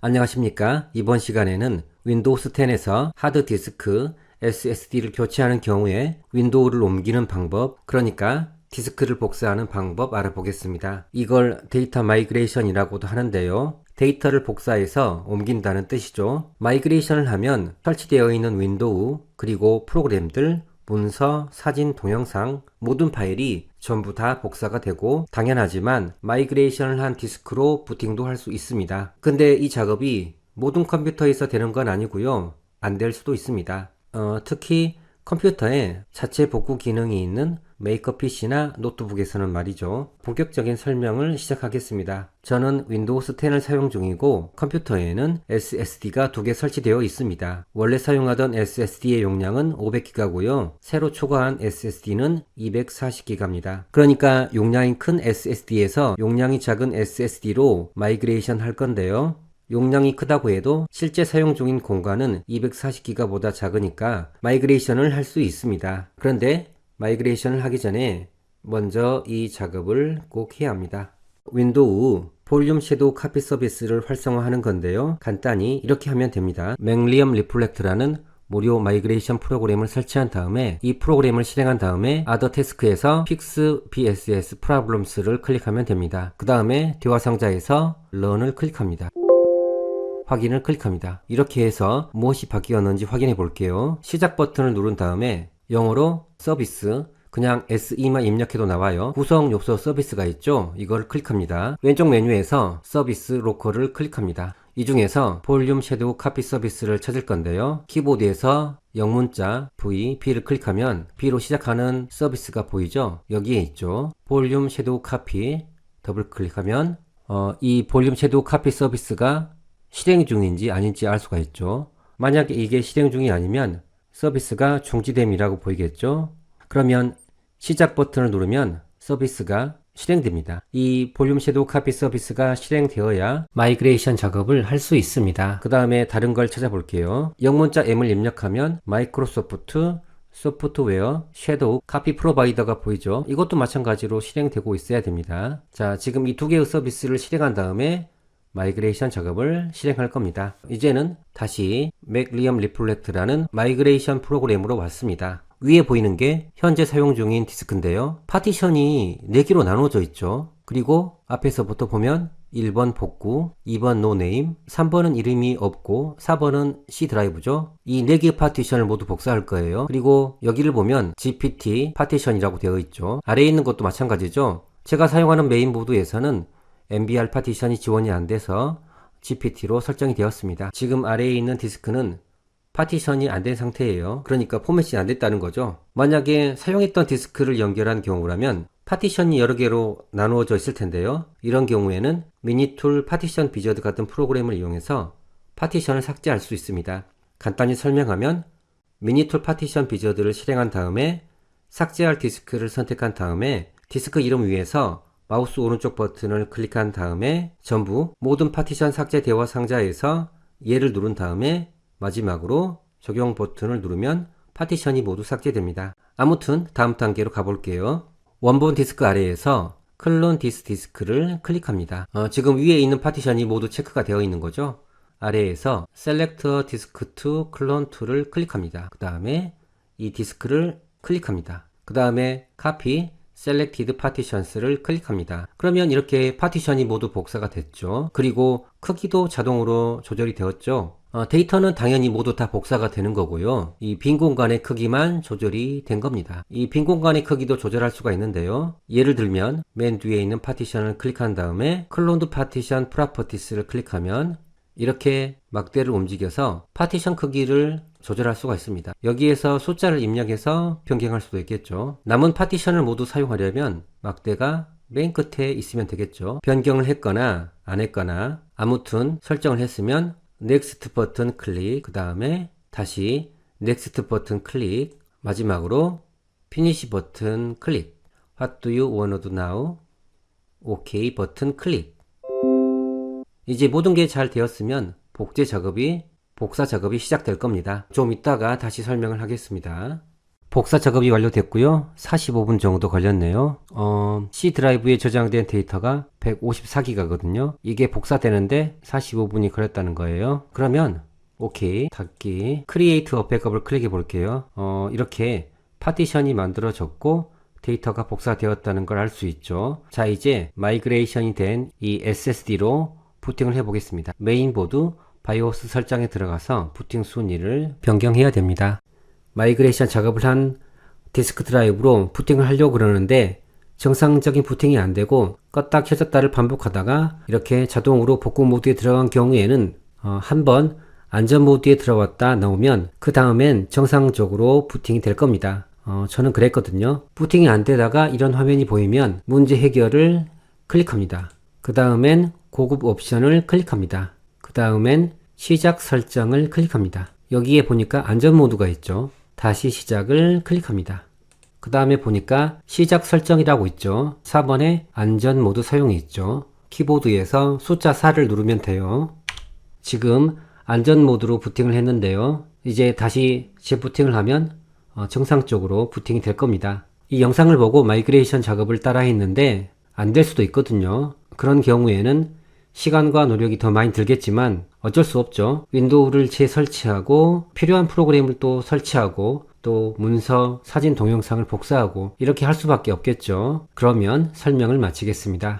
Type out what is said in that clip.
안녕하십니까. 이번 시간에는 윈도우스 10에서 하드디스크 SSD를 교체하는 경우에 윈도우를 옮기는 방법, 그러니까 디스크를 복사하는 방법 알아보겠습니다. 이걸 데이터 마이그레이션이라고도 하는데요. 데이터를 복사해서 옮긴다는 뜻이죠. 마이그레이션을 하면 설치되어 있는 윈도우, 그리고 프로그램들, 문서, 사진, 동영상 모든 파일이 전부 다 복사가 되고, 당연하지만 마이그레이션을 한 디스크로 부팅도 할 수 있습니다. 근데 이 작업이 모든 컴퓨터에서 되는 건 아니고요. 안 될 수도 있습니다. 특히 컴퓨터에 자체 복구 기능이 있는 메이커 PC나 노트북에서는 말이죠. 본격적인 설명을 시작하겠습니다. 저는 윈도우스 10을 사용 중이고 컴퓨터에는 SSD가 2개 설치되어 있습니다. 원래 사용하던 SSD의 용량은 500기가고요. 새로 추가한 SSD는 240기가입니다. 그러니까 용량이 큰 SSD에서 용량이 작은 SSD로 마이그레이션 할 건데요. 용량이 크다고 해도 실제 사용 중인 공간은 240기가보다 작으니까 마이그레이션을 할 수 있습니다. 그런데 마이그레이션을 하기 전에 먼저 이 작업을 꼭 해야 합니다. 윈도우 볼륨 섀도우 카피 서비스를 활성화하는 건데요. 간단히 이렇게 하면 됩니다. 맥리엄 리플렉트라는 무료 마이그레이션 프로그램을 설치한 다음에 이 프로그램을 실행한 다음에 Other Task에서 Fix BSS Problems를 클릭하면 됩니다. 그 다음에 대화 상자에서 Run을 클릭합니다. 확인을 클릭합니다. 이렇게 해서 무엇이 바뀌었는지 확인해 볼게요. 시작 버튼을 누른 다음에 영어로 서비스, 그냥 SE만 입력해도 나와요. 구성 요소 서비스가 있죠? 이걸 클릭합니다. 왼쪽 메뉴에서 서비스 로컬을 클릭합니다. 이 중에서 볼륨 섀도우 카피 서비스를 찾을 건데요. 키보드에서 영문자 V, B를 클릭하면 B로 시작하는 서비스가 보이죠? 여기에 있죠. 볼륨 섀도우 카피 더블 클릭하면 이 볼륨 섀도우 카피 서비스가 실행 중인지 아닌지 알 수가 있죠. 만약에 이게 실행 중이 아니면 서비스가 중지됨이라고 보이겠죠. 그러면 시작 버튼을 누르면 서비스가 실행됩니다. 이 볼륨 섀도우 카피 서비스가 실행되어야 마이그레이션 작업을 할 수 있습니다. 그 다음에 다른 걸 찾아볼게요. 영문자 M을 입력하면 마이크로소프트 소프트웨어 섀도우 카피 프로바이더가 보이죠. 이것도 마찬가지로 실행되고 있어야 됩니다. 자, 지금 이 두 개의 서비스를 실행한 다음에 마이그레이션 작업을 실행할 겁니다. 이제는 다시 맥리엄 리플렉트라는 마이그레이션 프로그램으로 왔습니다. 위에 보이는 게 현재 사용 중인 디스크인데요. 파티션이 4개로 나눠져 있죠. 그리고 앞에서부터 보면 1번 복구, 2번 노네임, 3번은 이름이 없고 4번은 C 드라이브죠. 이 4개의 파티션을 모두 복사할 거예요. 그리고 여기를 보면 GPT 파티션이라고 되어 있죠. 아래에 있는 것도 마찬가지죠. 제가 사용하는 메인보드에서는 MBR 파티션이 지원이 안 돼서 GPT로 설정이 되었습니다. 지금 아래에 있는 디스크는 파티션이 안 된 상태예요. 그러니까 포맷이 안 됐다는 거죠. 만약에 사용했던 디스크를 연결한 경우라면 파티션이 여러 개로 나누어져 있을 텐데요. 이런 경우에는 미니툴 파티션 비저드 같은 프로그램을 이용해서 파티션을 삭제할 수 있습니다. 간단히 설명하면 미니툴 파티션 비저드를 실행한 다음에 삭제할 디스크를 선택한 다음에 디스크 이름 위에서 마우스 오른쪽 버튼을 클릭한 다음에 전부 모든 파티션 삭제 대화 상자에서 얘를 누른 다음에 마지막으로 적용 버튼을 누르면 파티션이 모두 삭제됩니다. 아무튼 다음 단계로 가볼게요. 원본 디스크 아래에서 클론 디스 디스크를 클릭합니다. 지금 위에 있는 파티션이 모두 체크가 되어 있는 거죠. 아래에서 Select Disk to Clone to를 클릭합니다. 그 다음에 이 디스크를 클릭합니다. 그 다음에 Copy Selected Partitions를 클릭합니다. 그러면 이렇게 파티션이 모두 복사가 됐죠. 그리고 크기도 자동으로 조절이 되었죠. 데이터는 당연히 모두 다 복사가 되는 거고요. 이 빈 공간의 크기만 조절이 된 겁니다. 이 빈 공간의 크기도 조절할 수가 있는데요. 예를 들면 맨 뒤에 있는 파티션을 클릭한 다음에 Cloned Partition Properties를 클릭하면 이렇게 막대를 움직여서 파티션 크기를 조절할 수가 있습니다. 여기에서 숫자를 입력해서 변경할 수도 있겠죠. 남은 파티션을 모두 사용하려면 막대가 맨 끝에 있으면 되겠죠. 변경을 했거나 안 했거나 아무튼 설정을 했으면 Next 버튼 클릭, 그 다음에 다시 Next 버튼 클릭, 마지막으로 Finish 버튼 클릭, What do you want to do now? OK 버튼 클릭. 이제 모든 게 잘 되었으면 복사 작업이 시작될 겁니다. 좀 이따가 다시 설명을 하겠습니다. 복사 작업이 완료됐고요. 45분 정도 걸렸네요. C 드라이브에 저장된 데이터가 154기가거든요. 이게 복사되는데 45분이 걸렸다는 거예요. 그러면 오케이, 닫기, Create a Backup을 클릭해 볼게요. 이렇게 파티션이 만들어졌고 데이터가 복사되었다는 걸 알 수 있죠. 자, 이제 마이그레이션이 된 이 SSD로 부팅을 해 보겠습니다. 메인보드 바이오스 설정에 들어가서 부팅 순위를 변경해야 됩니다. 마이그레이션 작업을 한 디스크 드라이브로 부팅을 하려고 그러는데 정상적인 부팅이 안 되고 껐다 켜졌다를 반복하다가 이렇게 자동으로 복구 모드에 들어간 경우에는 한번 안전 모드에 들어왔다 나오면 그 다음엔 정상적으로 부팅이 될 겁니다. 저는 그랬거든요. 부팅이 안 되다가 이런 화면이 보이면 문제 해결을 클릭합니다. 그 다음엔 고급 옵션을 클릭합니다. 그 다음엔 시작 설정을 클릭합니다. 여기에 보니까 안전 모드가 있죠. 다시 시작을 클릭합니다. 그 다음에 보니까 시작 설정이라고 있죠. 4번에 안전 모드 사용이 있죠. 키보드에서 숫자 4를 누르면 돼요. 지금 안전 모드로 부팅을 했는데요. 이제 다시 재부팅을 하면 정상적으로 부팅이 될 겁니다. 이 영상을 보고 마이그레이션 작업을 따라 했는데 안 될 수도 있거든요. 그런 경우에는 시간과 노력이 더 많이 들겠지만 어쩔 수 없죠. 윈도우를 재설치하고 필요한 프로그램을 또 설치하고 또 문서, 사진, 동영상을 복사하고 이렇게 할 수밖에 없겠죠. 그러면 설명을 마치겠습니다.